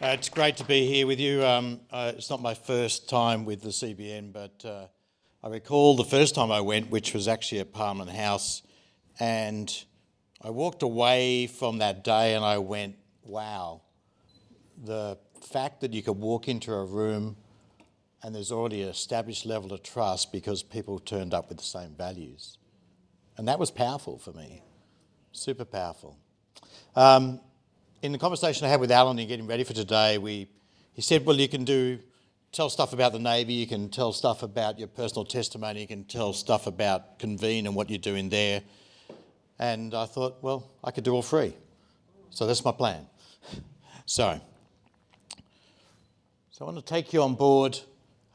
It's great to be here with you. It's not my first time with the CBN, but I recall the first time I went, which was actually at Parliament House, and I walked away from that day and I went, wow, the fact that you could walk into a room and there's already an established level of trust because people turned up with the same values. And that was powerful for me, super powerful. In the conversation I had with Alan in getting ready for today, he said, well, you can tell stuff about the Navy, you can tell stuff about your personal testimony, you can tell stuff about Convene and what you're doing there. And I thought, well, I could do all three. So that's my plan. So I want to take you on board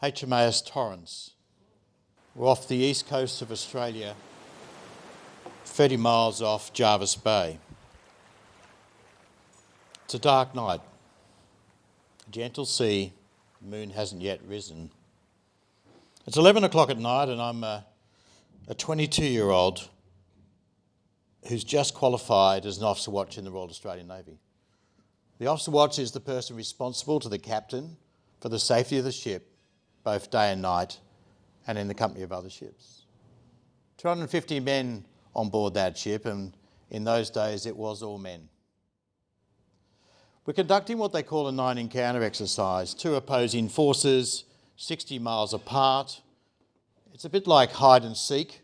HMAS Torrens. We're off the east coast of Australia, 30 miles off Jervis Bay. It's a dark night, a gentle sea, the moon hasn't yet risen. It's 11 o'clock at night and I'm a 22-year-old who's just qualified as an officer watch in the Royal Australian Navy. The officer watch is the person responsible to the captain for the safety of the ship, both day and night, and in the company of other ships. 250 men on board that ship, and in those days it was all men. We're conducting what they call a 9-encounter exercise, two opposing forces, 60 miles apart. It's a bit like hide and seek,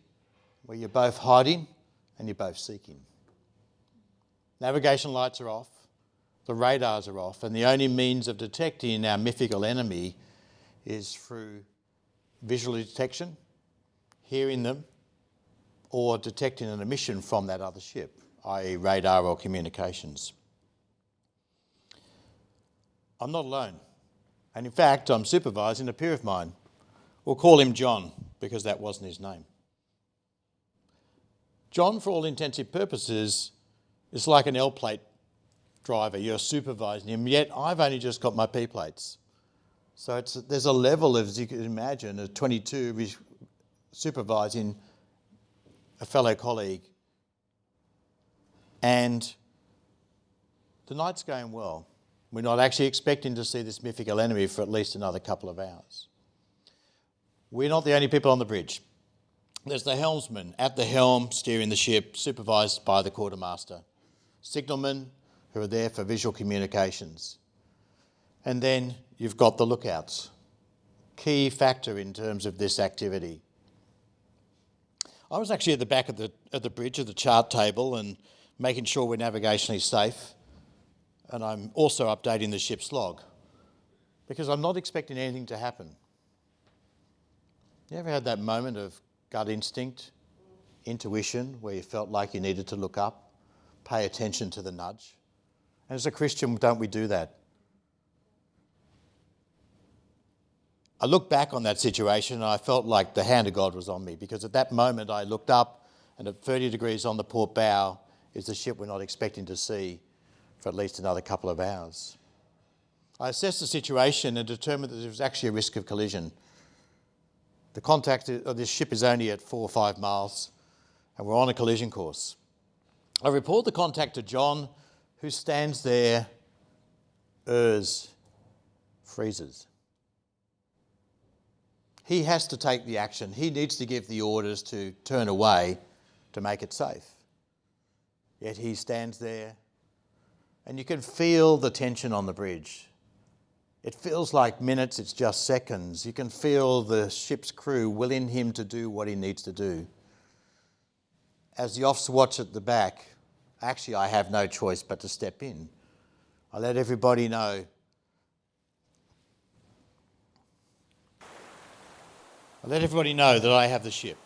where you're both hiding and you're both seeking. Navigation lights are off, the radars are off, and the only means of detecting our mythical enemy is through visual detection, hearing them, or detecting an emission from that other ship, i.e. radar or communications. I'm not alone. And in fact, I'm supervising a peer of mine. We'll call him John, because that wasn't his name. John, for all intensive purposes, is like an L-plate driver. You're supervising him, yet I've only just got my P-plates. So there's a level of, as you can imagine, a 22 supervising a fellow colleague. And the night's going well. We're not actually expecting to see this mythical enemy for at least another couple of hours. We're not the only people on the bridge. There's the helmsman at the helm steering the ship, supervised by the quartermaster. Signalmen who are there for visual communications. And then you've got the lookouts. Key factor in terms of this activity. I was actually at the back of the bridge of the chart table and making sure we're navigationally safe. And I'm also updating the ship's log because I'm not expecting anything to happen. You ever had that moment of gut instinct, intuition, where you felt like you needed to look up, pay attention to the nudge? And as a Christian, don't we do that? I look back on that situation and I felt like the hand of God was on me because at that moment I looked up and at 30 degrees on the port bow is the ship we're not expecting to see for at least another couple of hours. I assessed the situation and determined that there was actually a risk of collision. The contact of this ship is only at 4 or 5 miles and we're on a collision course. I report the contact to John, who stands there, freezes. He has to take the action. He needs to give the orders to turn away to make it safe. Yet he stands there and you can feel the tension on the bridge. It feels like minutes, it's just seconds. You can feel the ship's crew willing him to do what he needs to do. As the officer watch at the back, actually I have no choice but to step in. I let everybody know. That I have the ship.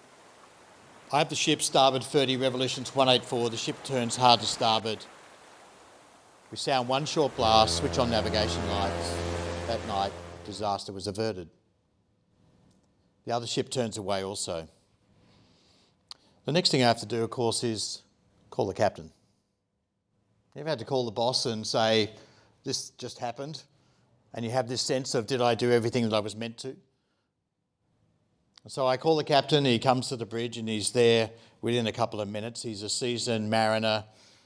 I have the ship starboard 30 revolutions 184. The ship turns hard to starboard. We sound one short blast, switch on navigation lights. That night, disaster was averted. The other ship turns away also. The next thing I have to do, of course, is call the captain. You ever had to call the boss and say, this just happened? And you have this sense of, did I do everything that I was meant to? So I call the captain, he comes to the bridge and he's there within a couple of minutes. He's a seasoned mariner,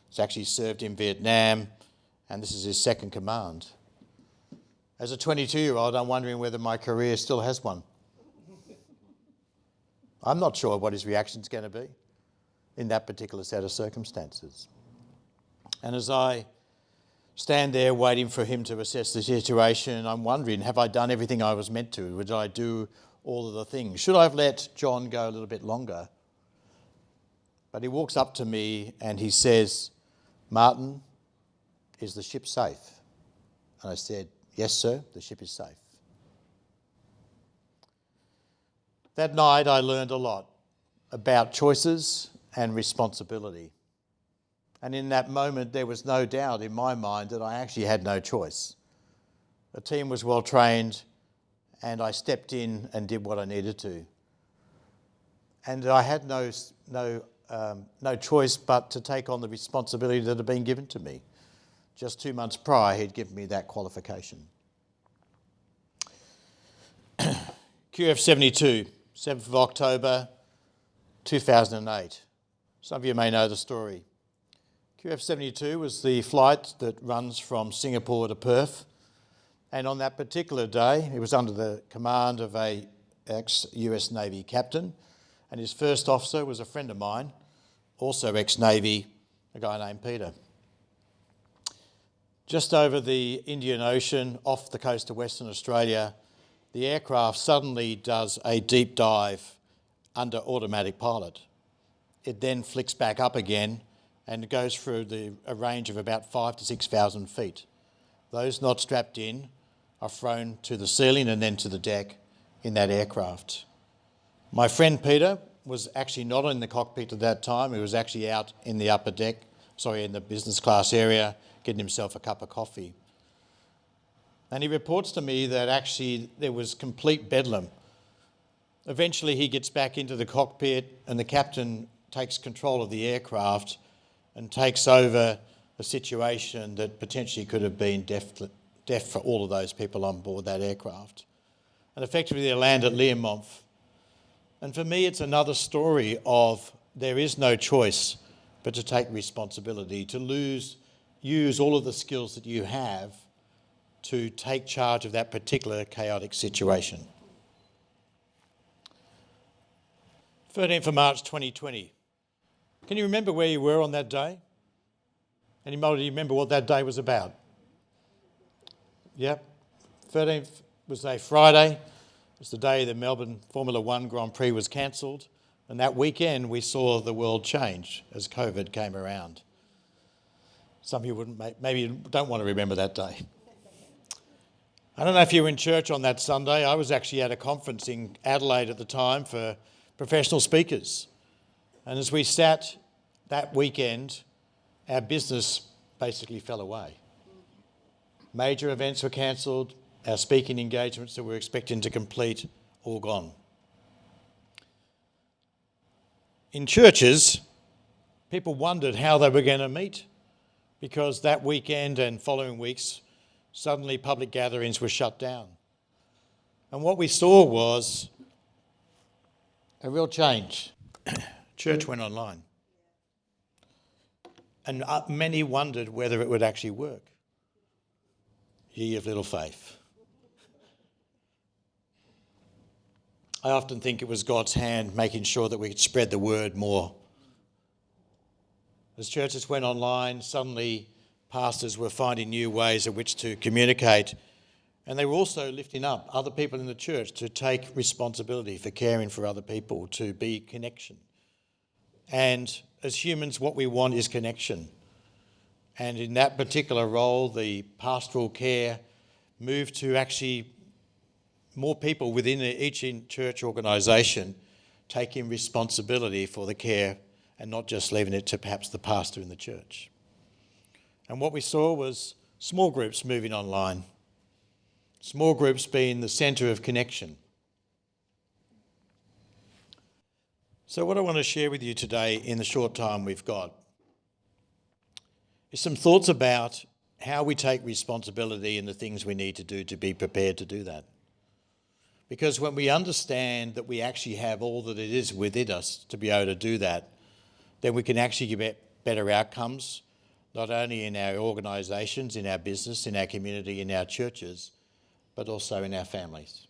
he's actually served in Vietnam, and this is his second command. As a 22-year-old, I'm wondering whether my career still has one. I'm not sure what his reaction's going to be in that particular set of circumstances. And as I stand there waiting for him to assess the situation, I'm wondering, have I done everything I was meant to? Did I do all of the things? Should I have let John go a little bit longer? But he walks up to me and he says, "Martin, is the ship safe?" And I said, "Yes, sir, the ship is safe." That night I learned a lot about choices and responsibility. And in that moment there was no doubt in my mind that I actually had no choice. The team was well trained and I stepped in and did what I needed to. And I had no choice but to take on the responsibility that had been given to me. Just 2 months prior, he'd given me that qualification. QF72, 7th of October, 2008. Some of you may know the story. QF72 was the flight that runs from Singapore to Perth. And on that particular day, it was under the command of a ex-US Navy captain. And his first officer was a friend of mine, also ex-Navy, a guy named Peter. Just over the Indian Ocean, off the coast of Western Australia, the aircraft suddenly does a deep dive under automatic pilot. It then flicks back up again and goes through a range of about 5,000 to 6,000 feet. Those not strapped in are thrown to the ceiling and then to the deck in that aircraft. My friend Peter was actually not in the cockpit at that time. He was actually out in the upper deck, in the business class area, getting himself a cup of coffee. And he reports to me that actually there was complete bedlam. Eventually he gets back into the cockpit and the captain takes control of the aircraft and takes over a situation that potentially could have been death for all of those people on board that aircraft. And effectively they land at Learmonth. And for me, it's another story of there is no choice but to take responsibility, to use all of the skills that you have to take charge of that particular chaotic situation. 13th of March 2020. Can you remember where you were on that day? Anybody remember what that day was about? Yep. 13th was a Friday. It's the day the Melbourne Formula One Grand Prix was cancelled. And that weekend we saw the world change as COVID came around. Some of you maybe don't want to remember that day. I don't know if you were in church on that Sunday. I was actually at a conference in Adelaide at the time for professional speakers. And as we sat that weekend, our business basically fell away. Major events were cancelled. Our speaking engagements that we were expecting to complete, all gone. In churches, people wondered how they were going to meet because that weekend and following weeks, suddenly public gatherings were shut down. And what we saw was a real change. Church went online. And many wondered whether it would actually work. Ye of little faith. I often think it was God's hand making sure that we could spread the word more. As churches went online, suddenly pastors were finding new ways in which to communicate, and they were also lifting up other people in the church to take responsibility for caring for other people, to be connection. And as humans, what we want is connection. And in that particular role, the pastoral care moved to actually more people within each church organisation taking responsibility for the care and not just leaving it to perhaps the pastor in the church. And what we saw was small groups moving online, small groups being the centre of connection. So what I want to share with you today in the short time we've got is some thoughts about how we take responsibility and the things we need to do to be prepared to do that. Because when we understand that we actually have all that it is within us to be able to do that, then we can actually get better outcomes, not only in our organisations, in our business, in our community, in our churches, but also in our families.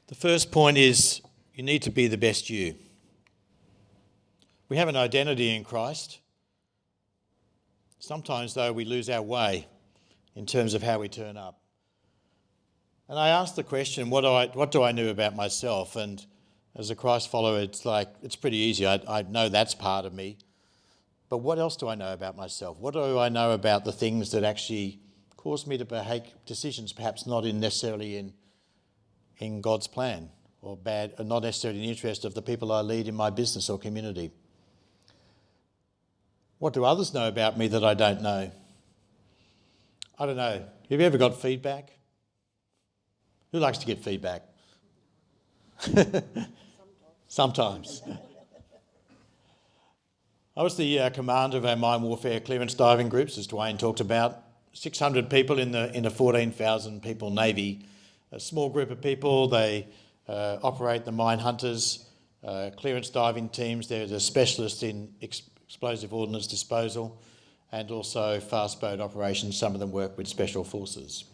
The first point is you need to be the best you. We have an identity in Christ. Sometimes, though, we lose our way in terms of how we turn up. And I asked the question, what do I know about myself? And as a Christ follower, it's pretty easy. I know that's part of me. But what else do I know about myself? What do I know about the things that actually cause me to make decisions, perhaps not necessarily in God's plan, or not necessarily in the interest of the people I lead in my business or community? What do others know about me that I don't know? I don't know. Have you ever got feedback? Who likes to get feedback? Sometimes. I was the commander of our mine warfare clearance diving groups, as Dwayne talked about. 600 people in a 14,000 people Navy. A small group of people. They operate the mine hunters, clearance diving teams. They're the specialists in explosive ordnance disposal, and also fast boat operations. Some of them work with special forces.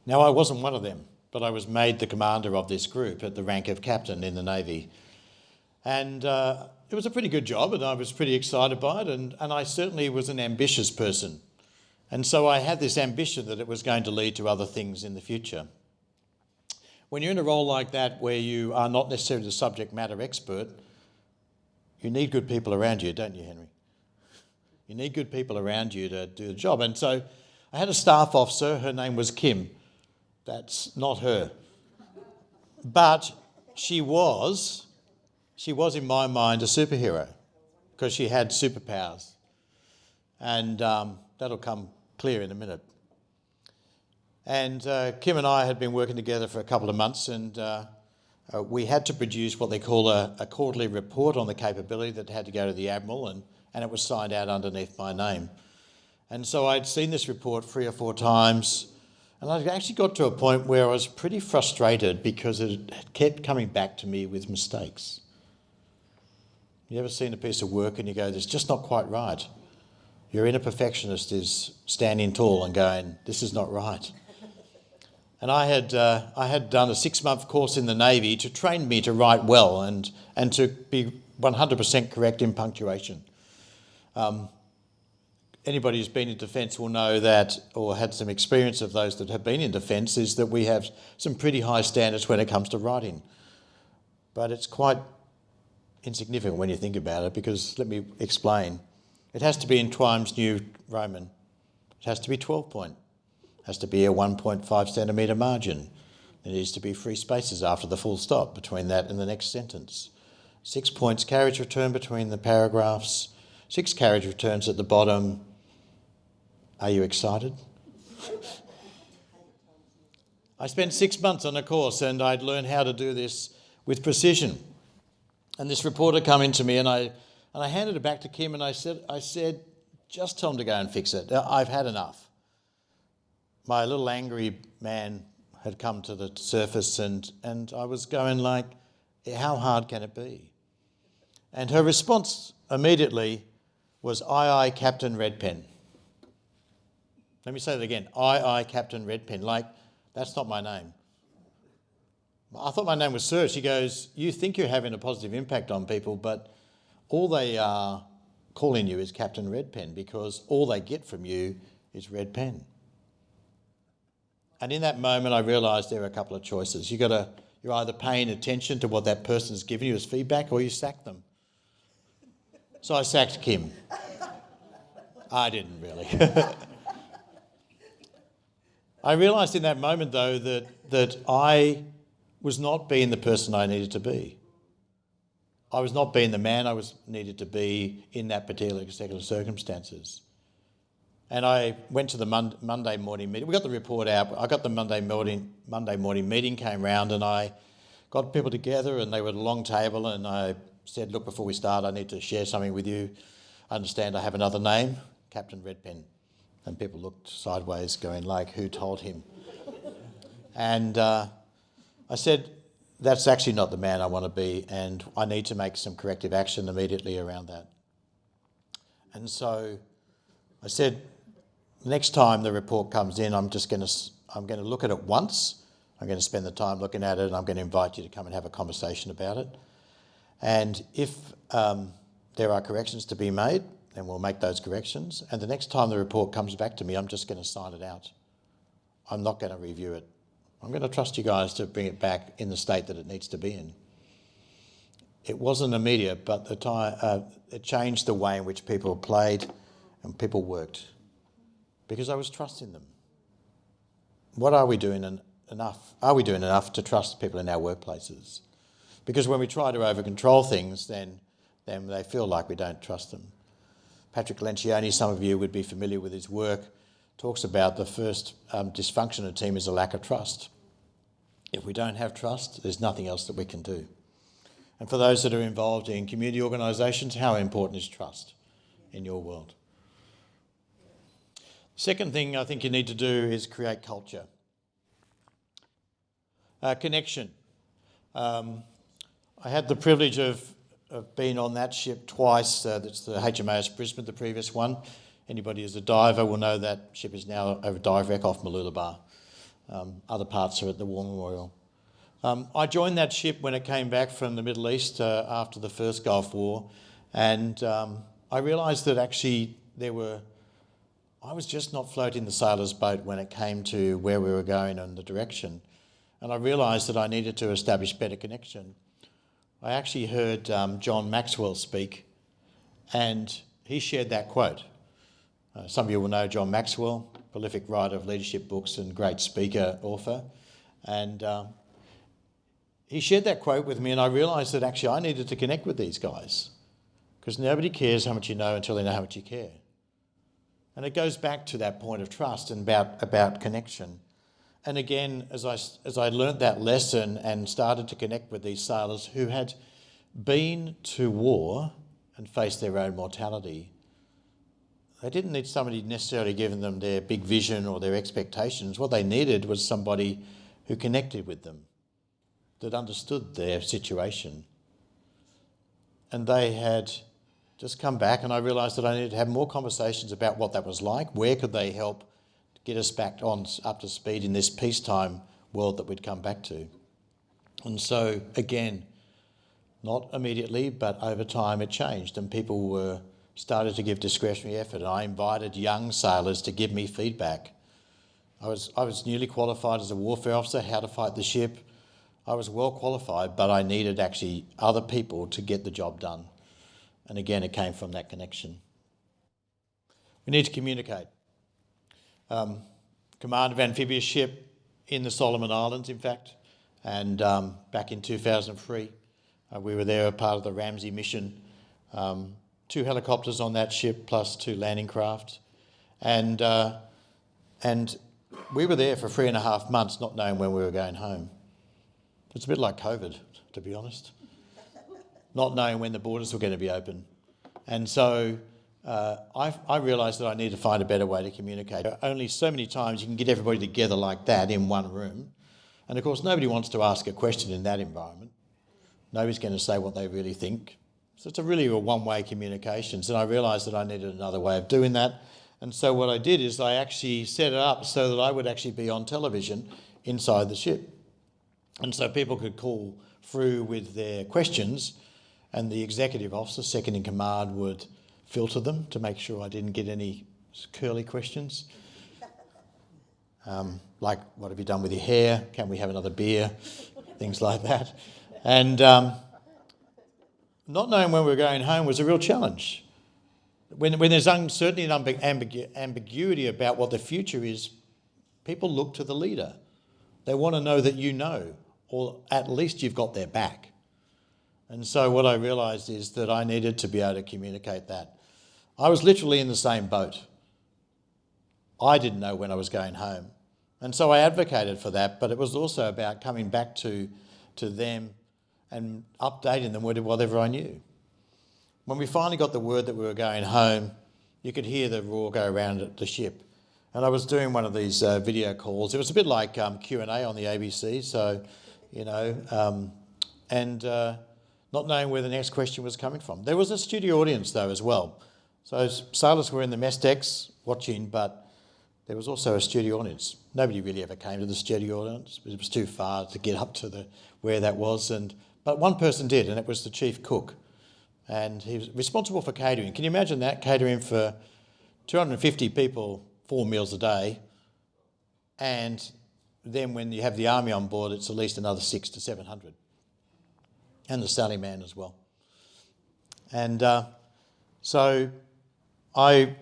Now, I wasn't one of them, but I was made the commander of this group at the rank of captain in the Navy. And it was a pretty good job, and I was pretty excited by it, and I certainly was an ambitious person. And so I had this ambition that it was going to lead to other things in the future. When you're in a role like that where you are not necessarily the subject matter expert, you need good people around you, don't you, Henry? You need good people around you to do the job. And so I had a staff officer, her name was Kim. That's not her. But she was in my mind a superhero because she had superpowers. And that'll come clear in a minute. And Kim and I had been working together for a couple of months, and we had to produce what they call a quarterly report on the capability that had to go to the Admiral, and it was signed out underneath my name. And so I'd seen this report 3 or 4 times, and I actually got to a point where I was pretty frustrated because it kept coming back to me with mistakes. You ever seen a piece of work and you go, this is just not quite right? Your inner perfectionist is standing tall and going, this is not right. And I had done a 6-month course in the Navy to train me to write well and to be 100% correct in punctuation. Anybody who's been in defence will know that, or had some experience of those that have been in defence, is that we have some pretty high standards when it comes to writing. But it's quite insignificant when you think about it, because let me explain. It has to be in Times New Roman. It has to be 12 point. It has to be a 1.5 centimetre margin. There needs to be free spaces after the full stop between that and the next sentence. 6 points carriage return between the paragraphs. 6 carriage returns at the bottom. Are you excited? I spent 6 months on a course and I'd learned how to do this with precision. And this report had come into me, and I handed it back to Kim, and I said, just tell him to go and fix it. I've had enough. My little angry man had come to the surface, and I was going like, how hard can it be? And her response immediately was, aye, Captain Red Pen. Let me say that again, aye, Captain Red Pen. Like, that's not my name. I thought my name was Sir. She goes, you think you're having a positive impact on people, but all they are calling you is Captain Red Pen, because all they get from you is red pen. And in that moment, I realised there are a couple of choices. You're either paying attention to what that person's giving you as feedback, or you sack them. So I sacked Kim. I didn't really. I realised in that moment, though, that I was not being the person I needed to be. I was not being the man I needed to be in that particular circumstances. And I went to the Monday morning meeting. We got the report out. I got the Monday morning meeting, came round, and I got people together, and they were at a long table, and I said, look, before we start, I need to share something with you. I understand I have another name, Captain Red Pen. And people looked sideways going like, who told him? And I said, that's actually not the man I want to be, and I need to make some corrective action immediately around that. And so I said, The next time the report comes in, I'm going to look at it once. I'm going to spend the time looking at it, and I'm going to invite you to come and have a conversation about it. And if there are corrections to be made, then we'll make those corrections. And the next time the report comes back to me, I'm just going to sign it out. I'm not going to review it. I'm going to trust you guys to bring it back in the state that it needs to be in. It wasn't immediate, but it changed the way in which people played and people worked, because I was trusting them. What are we doing enough? Are we doing enough to trust people in our workplaces? Because when we try to over-control things, then they feel like we don't trust them. Patrick Lencioni, some of you would be familiar with his work, talks about the first dysfunction of a team is a lack of trust. If we don't have trust, there's nothing else that we can do. And for those that are involved in community organisations, how important is trust in your world? Second thing I think you need to do is create culture. Connection. I had the privilege of being on that ship twice. That's the HMAS Brisbane, the previous one. Anybody who's a diver will know that ship is now over dive wreck off Mooloolaba. Other parts are at the War Memorial. I joined that ship when it came back from the Middle East after the first Gulf War, and I realised that actually I was just not floating the sailor's boat when it came to where we were going and the direction. And I realised that I needed to establish better connection. I actually heard John Maxwell speak, and he shared that quote. Some of you will know John Maxwell, prolific writer of leadership books and great speaker, author. And he shared that quote with me, and I realised that actually I needed to connect with these guys, because nobody cares how much you know until they know how much you care. And it goes back to that point of trust and about connection. And again, as I learnt that lesson and started to connect with these sailors who had been to war and faced their own mortality, they didn't need somebody necessarily giving them their big vision or their expectations. What they needed was somebody who connected with them, that understood their situation. And they had just come back, and I realised that I needed to have more conversations about what that was like. Where could they help get us back up to speed in this peacetime world that we'd come back to? And so, again, not immediately, but over time it changed, and people started to give discretionary effort. And I invited young sailors to give me feedback. I was newly qualified as a warfare officer, how to fight the ship. I was well qualified, but I needed actually other people to get the job done. And again, it came from that connection. We need to communicate. Command of amphibious ship in the Solomon Islands, in fact, and back in 2003, we were there, a part of the Ramsey mission. 2 helicopters on that ship, plus 2 landing craft, and we were there for 3.5 months, not knowing when we were going home. It's a bit like COVID, to be honest. Not knowing when the borders were going to be open. And so I realised that I needed to find a better way to communicate. Only so many times you can get everybody together like that in one room. And of course, nobody wants to ask a question in that environment. Nobody's going to say what they really think. So it's really a one-way communications. And I realised that I needed another way of doing that. And so what I did is I actually set it up so that I would actually be on television inside the ship. And so people could call through with their questions, and the executive officer, second in command, would filter them to make sure I didn't get any curly questions. Like, what have you done with your hair? Can we have another beer? Things like that. And not knowing when we were going home was a real challenge. When there's uncertainty and ambiguity about what the future is, people look to the leader. They want to know that you know, or at least you've got their back. And so what I realised is that I needed to be able to communicate that. I was literally in the same boat. I didn't know when I was going home. And so I advocated for that, but it was also about coming back to them and updating them with whatever I knew. When we finally got the word that we were going home, you could hear the roar go around the ship. And I was doing one of these video calls. It was a bit like Q&A on the ABC, so, not knowing where the next question was coming from. There was a studio audience, though, as well. So sailors were in the mess decks watching, but there was also a studio audience. Nobody really ever came to the studio audience. It was too far to get up to where that was. But one person did, and it was the chief cook. And he was responsible for catering. Can you imagine that? Catering for 250 people, 4 meals a day. And then when you have the army on board, it's at least another 600 to 700. And the sallyman as well. And so I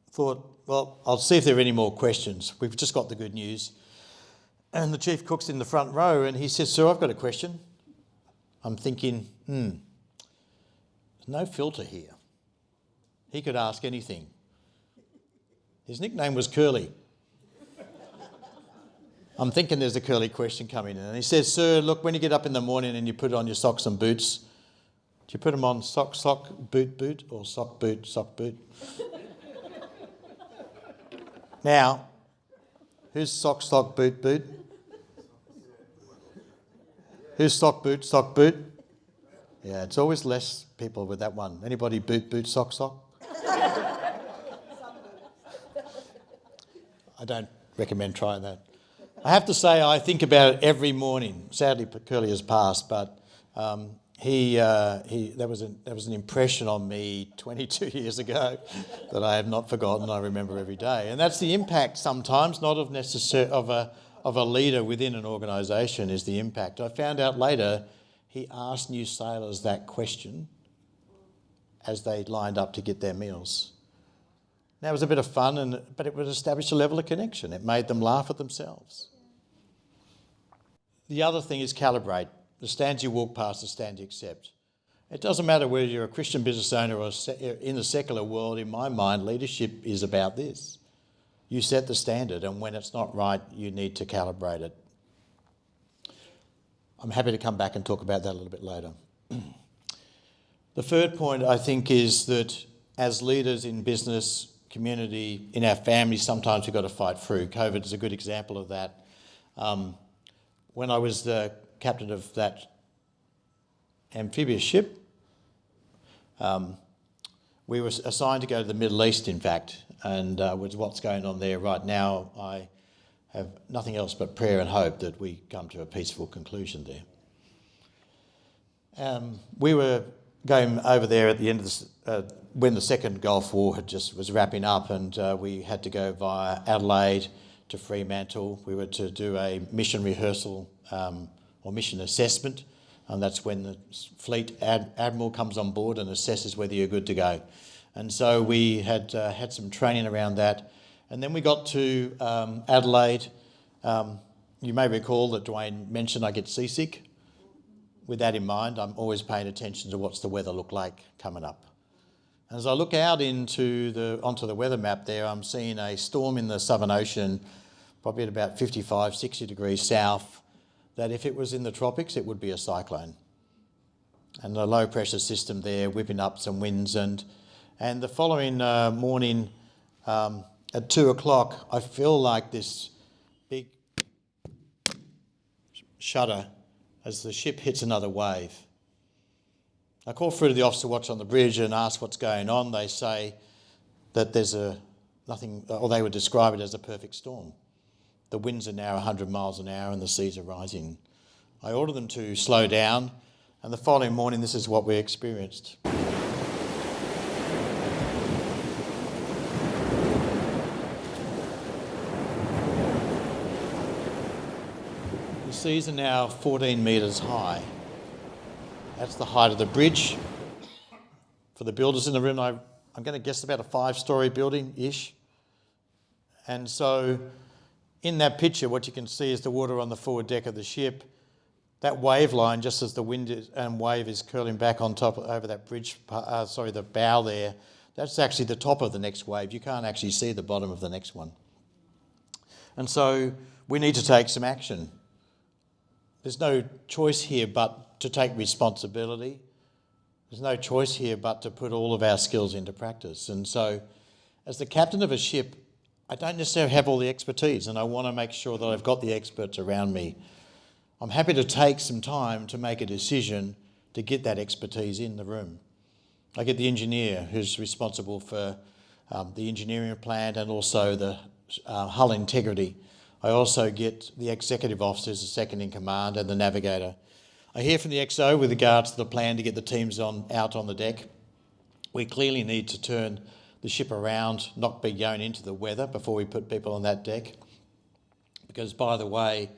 thought, well, I'll see if there are any more questions. We've just got the good news. And the chief cook's in the front row and he says, "Sir, I've got a question." I'm thinking, there's no filter here. He could ask anything. His nickname was Curly. I'm thinking there's a Curly question coming in. And he says, "Sir, look, when you get up in the morning and you put on your socks and boots, do you put them on sock, boot, or sock, boot? Now, who's sock, boot? Who's sock, boot? Yeah, it's always less people with that one. Anybody boot, sock? I don't recommend trying that. I have to say I think about it every morning. Sadly, Curly has passed, but that was an impression on me 22 years ago that I have not forgotten. I remember every day, and that's the impact sometimes, not of a leader within an organisation, is the impact. I found out later he asked new sailors that question as they lined up to get their meals. Now, it was a bit of fun, but it would establish a level of connection. It made them laugh at themselves. The other thing is calibrate. The stands you walk past, the stands you accept. It doesn't matter whether you're a Christian business owner or in the secular world. In my mind, leadership is about this. You set the standard, and when it's not right, you need to calibrate it. I'm happy to come back and talk about that a little bit later. The third point, I think, is that as leaders in business, community, in our families, sometimes we've got to fight through. COVID is a good example of that. When I was the captain of that amphibious ship, we were assigned to go to the Middle East, in fact, and with what's going on there right now, I have nothing else but prayer and hope that we come to a peaceful conclusion there. We were going over there at the end of when the second Gulf War was wrapping up, and we had to go via Adelaide to Fremantle. We were to do a mission rehearsal or mission assessment, and that's when the fleet admiral comes on board and assesses whether you're good to go. And so we had some training around that, and then we got to Adelaide. You may recall that Dwayne mentioned I get seasick. With that in mind, I'm always paying attention to what's the weather look like coming up. As I look out onto the weather map there, I'm seeing a storm in the Southern Ocean, probably at about 55, 60 degrees south, that if it was in the tropics, it would be a cyclone. And a low pressure system there, whipping up some winds. And the following morning at 2 o'clock, I feel like this big shudder as the ship hits another wave. I call through to the officer watch on the bridge and ask what's going on. They say that there's nothing, or they would describe it as a perfect storm. The winds are now 100 miles an hour and the seas are rising. I order them to slow down, and the following morning this is what we experienced. The seas are now 14 metres high. That's the height of the bridge. For the builders in the room, I'm going to guess about a 5-storey building-ish. And so in that picture, what you can see is the water on the forward deck of the ship. That wave line, just as the wind and wave is curling back on top over that bridge, the bow there, that's actually the top of the next wave. You can't actually see the bottom of the next one. And so we need to take some action. There's no choice here but to take responsibility. There's no choice here but to put all of our skills into practice. And so as the captain of a ship, I don't necessarily have all the expertise, and I want to make sure that I've got the experts around me. I'm happy to take some time to make a decision to get that expertise in the room. I get the engineer who's responsible for the engineering plant, and also the hull integrity. I also get the executive officers, the second in command, and the navigator. I hear from the XO with regards to the plan to get the teams out on the deck. We clearly need to turn the ship around, not be going into the weather before we put people on that deck. Because, by the way,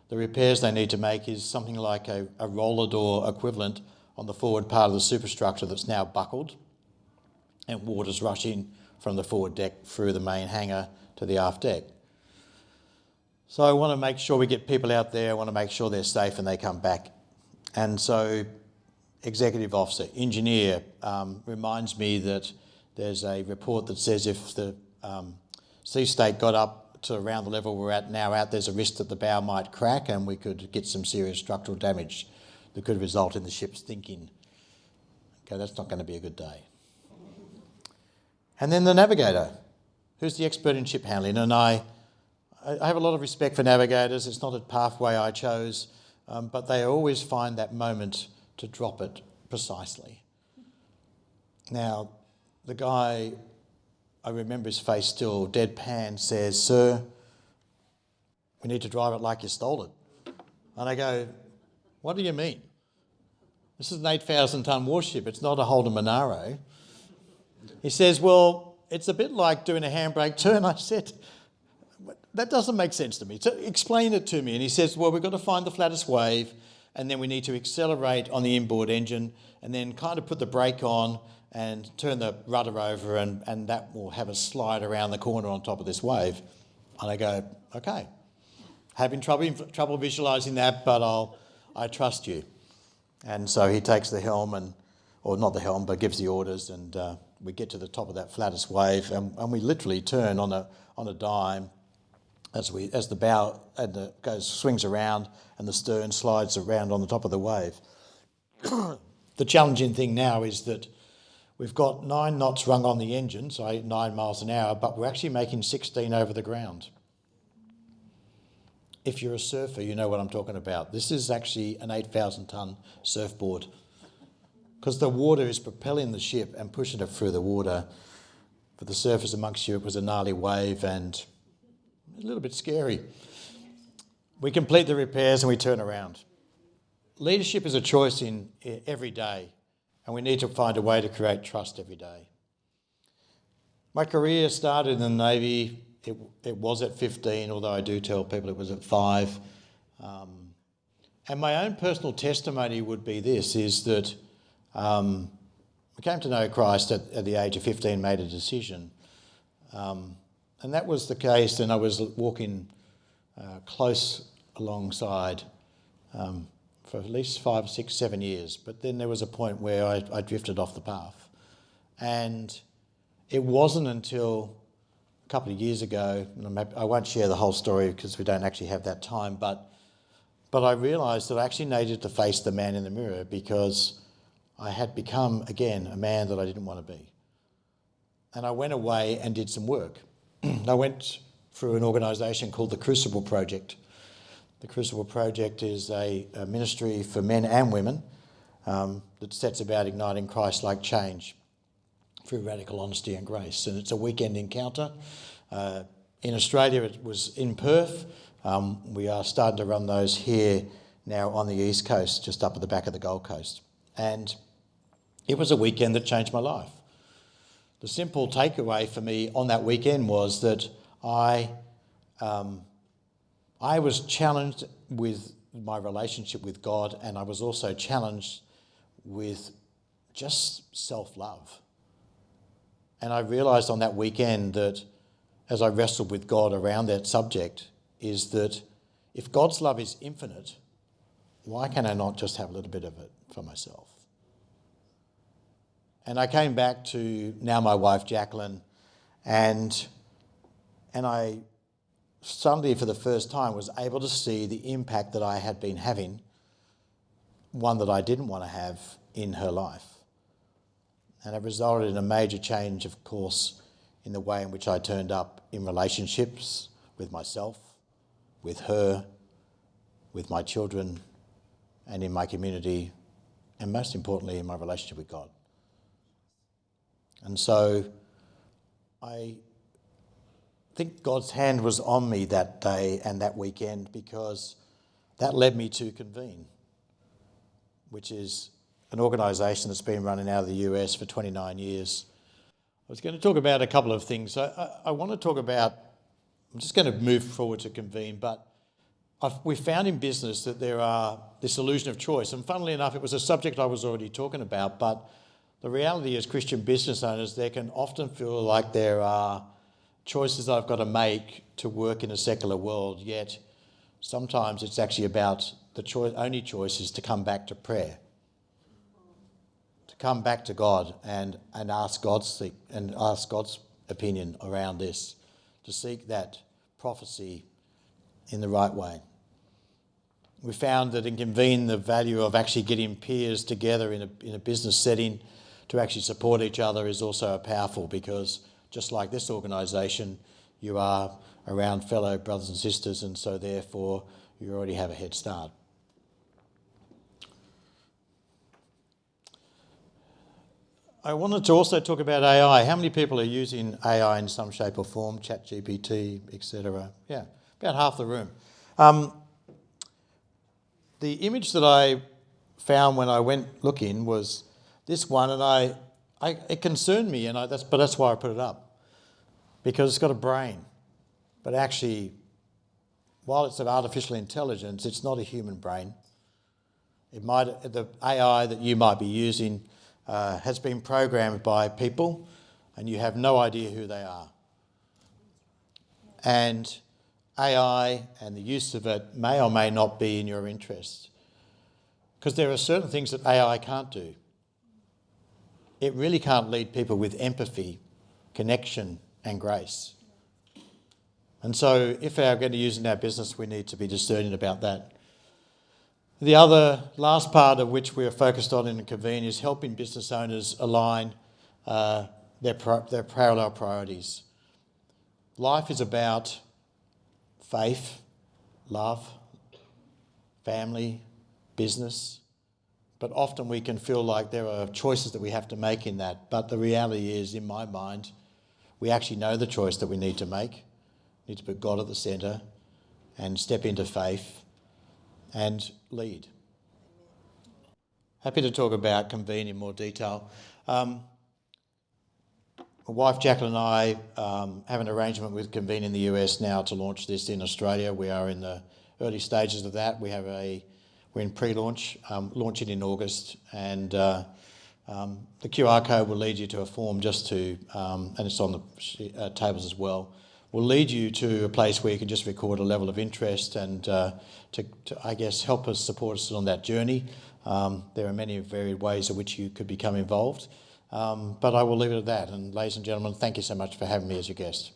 the repairs they need to make is something like a roller door equivalent on the forward part of the superstructure that's now buckled, and water's rushing from the forward deck through the main hangar to the aft deck. So I want to make sure we get people out there, I want to make sure they're safe and they come back. And so executive officer, engineer, reminds me that there's a report that says if the sea state got up to around the level we're at now there's a risk that the bow might crack and we could get some serious structural damage that could result in the ship sinking. Okay, that's not going to be a good day. And then the navigator, who's the expert in ship handling. And I have a lot of respect for navigators. It's not a pathway I chose, but they always find that moment to drop it precisely. Now, the guy, I remember his face still, deadpan, says, "Sir, we need to drive it like you stole it." And I go, "What do you mean? This is an 8,000-tonne warship. It's not a Holden Monaro." He says, "Well, it's a bit like doing a handbrake turn." I said, "That doesn't make sense to me. So explain it to me." And he says, "Well, we've got to find the flattest wave, and then we need to accelerate on the inboard engine, and then kind of put the brake on and turn the rudder over, and that will have a slide around the corner on top of this wave." And I go, "Okay, having trouble visualising that, but I trust you." And so he takes the helm, or not the helm, but gives the orders, and we get to the top of that flattest wave, and we literally turn on a dime as the bow swings around and the stern slides around on the top of the wave. The challenging thing now is that we've got 9 knots rung on the engine, so 9 miles an hour, but we're actually making 16 over the ground. If you're a surfer, you know what I'm talking about. This is actually an 8,000-tonne surfboard, because the water is propelling the ship and pushing it through the water. For the surfers amongst you, it was a gnarly wave and a little bit scary. We complete the repairs and we turn around. Leadership is a choice in every day, and we need to find a way to create trust every day. My career started in the Navy. It was at 15, although I do tell people it was at 5. And my own personal testimony would be this, is that I came to know Christ at the age of 15, made a decision. And that was the case, and I was walking close alongside for at least 5, 6, 7 years. But then there was a point where I drifted off the path. And it wasn't until a couple of years ago, and I won't share the whole story because we don't actually have that time, but I realised that I actually needed to face the man in the mirror, because I had become, again, a man that I didn't want to be. And I went away and did some work. I went through an organisation called the Crucible Project. The Crucible Project is a ministry for men and women that sets about igniting Christ-like change through radical honesty and grace. And it's a weekend encounter. In Australia, it was in Perth. We are starting to run those here now on the East Coast, just up at the back of the Gold Coast. And it was a weekend that changed my life. The simple takeaway for me on that weekend was that I was challenged with my relationship with God, and I was also challenged with just self-love. And I realised on that weekend that, as I wrestled with God around that subject, is that if God's love is infinite, why can I not just have a little bit of it for myself? And I came back to now my wife Jacqueline, and I suddenly for the first time was able to see the impact that I had been having, one that I didn't want to have, in her life. And it resulted in a major change, of course, in the way in which I turned up in relationships with myself, with her, with my children, and in my community, and most importantly, in my relationship with God. And so I think God's hand was on me that day and that weekend, because that led me to Convene, which is an organisation that's been running out of the US for 29 years. I was going to talk about a couple of things. I want to talk about, I'm just going to move forward to Convene, but we found in business that there are this illusion of choice. And funnily enough, it was a subject I was already talking about, but the reality as Christian business owners, there can often feel like there are choices I've got to make to work in a secular world, yet sometimes it's actually about the only choice is to come back to prayer, to come back to God and ask God's opinion around this, to seek that prophecy in the right way. We found that in Convene, the value of actually getting peers together in a business setting to actually support each other is also powerful, because just like this organisation, you are around fellow brothers and sisters, and so therefore you already have a head start. I wanted to also talk about AI. How many people are using AI in some shape or form, ChatGPT, etc.? Yeah, about half the room. The image that I found when I went looking was this one, and it concerned me, and that's why I put it up, because it's got a brain, but actually, while it's an artificial intelligence, it's not a human brain. The AI that you might be using has been programmed by people, and you have no idea who they are. And AI and the use of it may or may not be in your interest, because there are certain things that AI can't do. It really can't lead people with empathy, connection, and grace. And so if we're going to use it in our business, we need to be discerning about that. The other last part of which we are focused on in Convene is helping business owners align their parallel priorities. Life is about faith, love, family, business, but often we can feel like there are choices that we have to make in that. But the reality is, in my mind, we actually know the choice that we need to make. We need to put God at the centre and step into faith and lead. Happy to talk about Convene in more detail. My wife Jacqueline and I have an arrangement with Convene in the US now to launch this in Australia. We are in the early stages of that. We're in pre-launch, launching in August, and the QR code will lead you to a form and it's on the tables as well, will lead you to a place where you can just record a level of interest and to I guess, help us, support us on that journey. There are many varied ways in which you could become involved, but I will leave it at that. And ladies and gentlemen, thank you so much for having me as your guest.